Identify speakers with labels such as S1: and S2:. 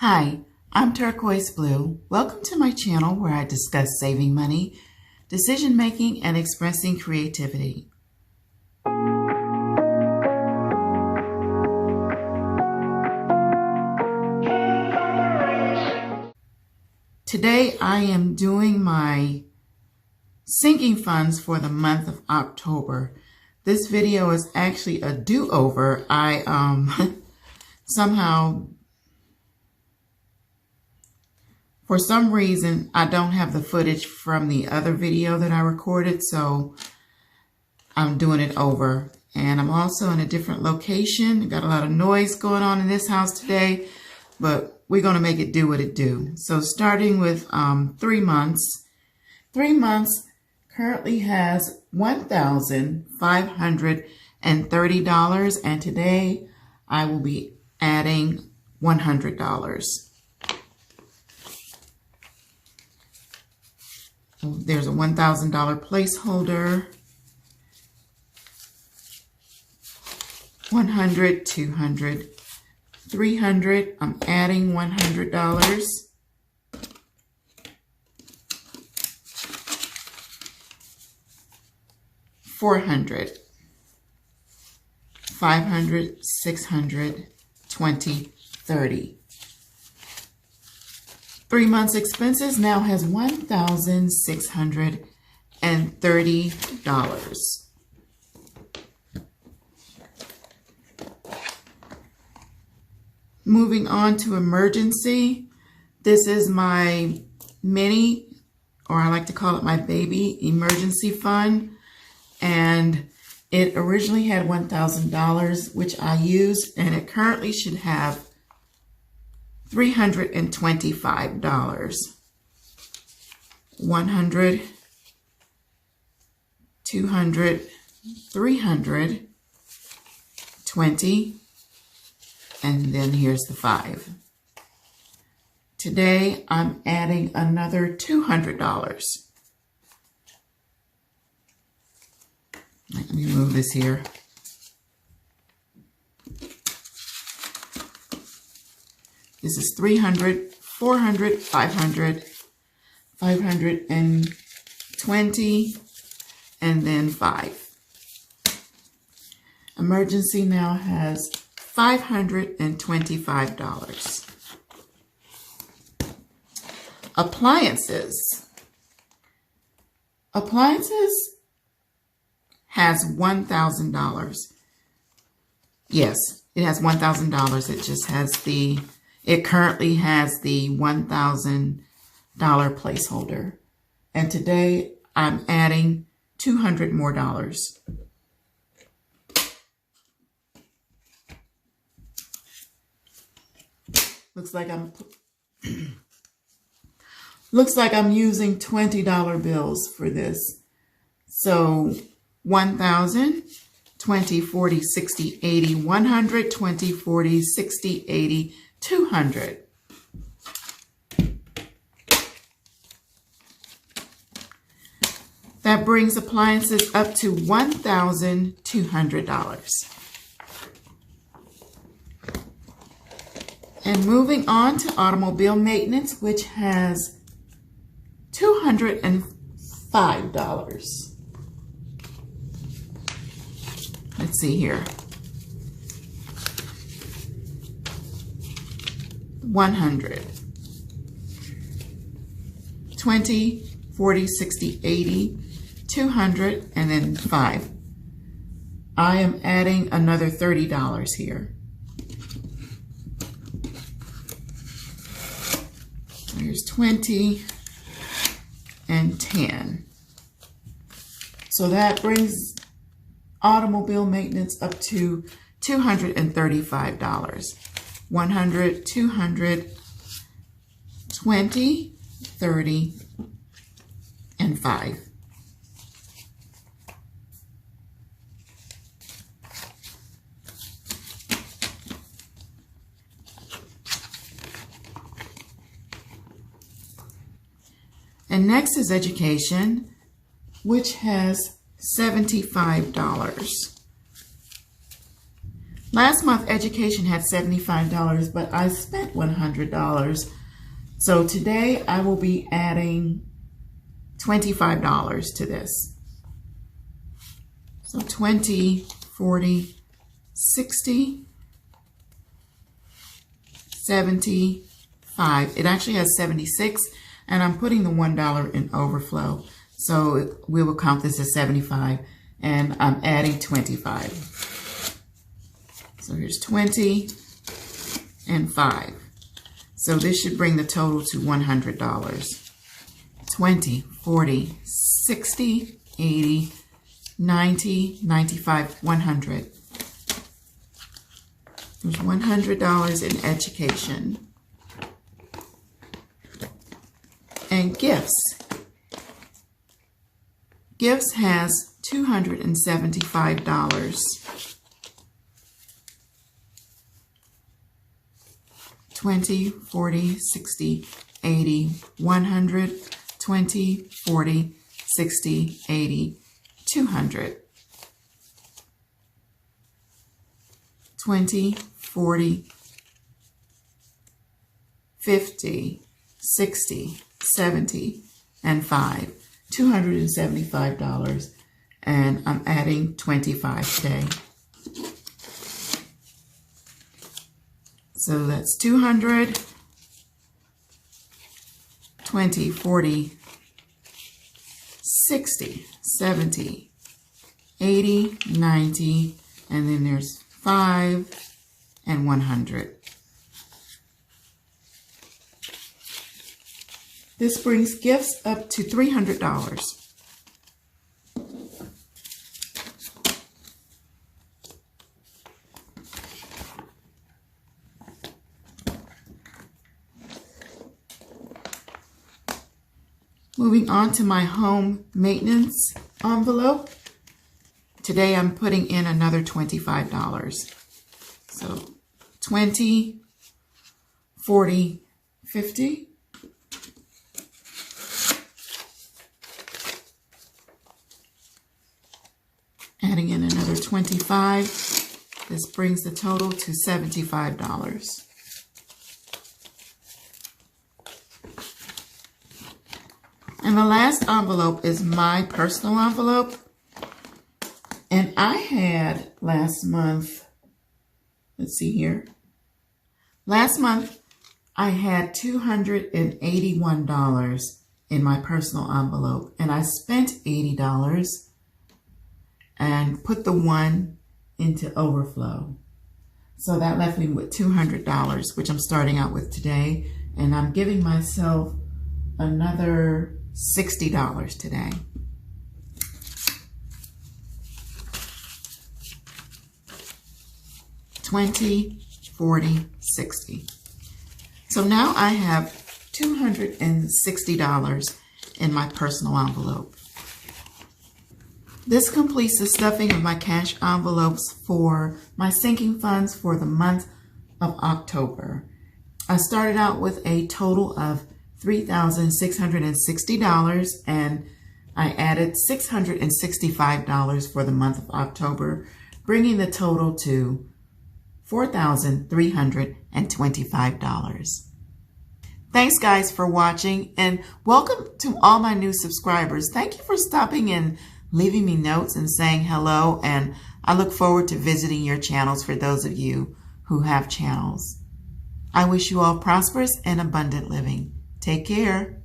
S1: Hi, I'm Turquoise Blue. Welcome to my channel where I discuss saving money, decision making, and expressing creativity. Today I am doing my sinking funds for the month of October. This video is actually a do-over. I somehow, for some reason, I don't have the footage from the other video that I recorded, so I'm doing it over. And I'm also in a different location. Got a lot of noise going on in this house today, but we're going to make it do what it do. So starting with 3 months. 3 months currently has $1,530, and today I will be adding $100. There's a $1,000 placeholder. 100, 200, 300. I'm adding $100. 400, 500, 600, 20, 30. 3 months expenses now has $1,630. Moving on to emergency. This is my mini, or I like to call it my baby emergency fund. And it originally had $1,000, which I used, and it currently should have $325. 100, 200, 300, 20, and then here's the 5. Today I'm adding another $200. Let me move this here. This is 300, 400, 500, 520, and then 5. Emergency now has $525. Appliances. Appliances has $1,000. Yes, it has $1,000. It just has it currently has the $1,000 placeholder. And today I'm adding $200 more. Looks like I'm using $20 bills for this. So 1,000, 20, 40, 60, 80, 100, 20, 40, 60, 80, 200. That brings appliances up to $1,200. And moving on to automobile maintenance, which has $205. Let's see here. 100, 20, 40, 60, 80, 200, and then 5. I am adding another $30 here. Here's 20 and 10. So that brings automobile maintenance up to $235. 100, 200, 20, 30, and 5. And next is education, which has $75. Last month, education had $75, but I spent $100. So today I will be adding $25 to this. So 20, 40, 60, 75. It actually has 76, and I'm putting the $1 in overflow. So we will count this as 75, and I'm adding 25. So here's 20 and 5. So this should bring the total to $100. 20, 40, 60, 80, 90, 95, 100. There's $100 in education. And gifts. Gifts has $275. 20, 40, 60, 80, 100, 20, 40, 60, 80, 200. 20, 40, 50, 60, 70, and 5. $275, and I'm adding 25 today. So that's 200, 20, 40, 60, 70, 80, 90, and then there's 5 and 100. This brings gifts up to $300. Moving on to my home maintenance envelope. Today I'm putting in another $25. So 20, 40, 50. Adding in another 25. This brings the total to $75. And the last envelope is my personal envelope. And I had last month, let's see here. Last month, I had $281 in my personal envelope. And I spent $80 and put the 1 into overflow. So that left me with $200, which I'm starting out with today. And I'm giving myself another $60 today. $20, $40, $60. So now I have $260 in my personal envelope. This completes the stuffing of my cash envelopes for my sinking funds for the month of October. I started out with a total of $3,660, and I added $665 for the month of October, bringing the total to $4,325. Thanks guys for watching, and welcome to all my new subscribers. Thank you for stopping in, leaving me notes and saying hello, and I look forward to visiting your channels for those of you who have channels. I wish you all prosperous and abundant living. Take care.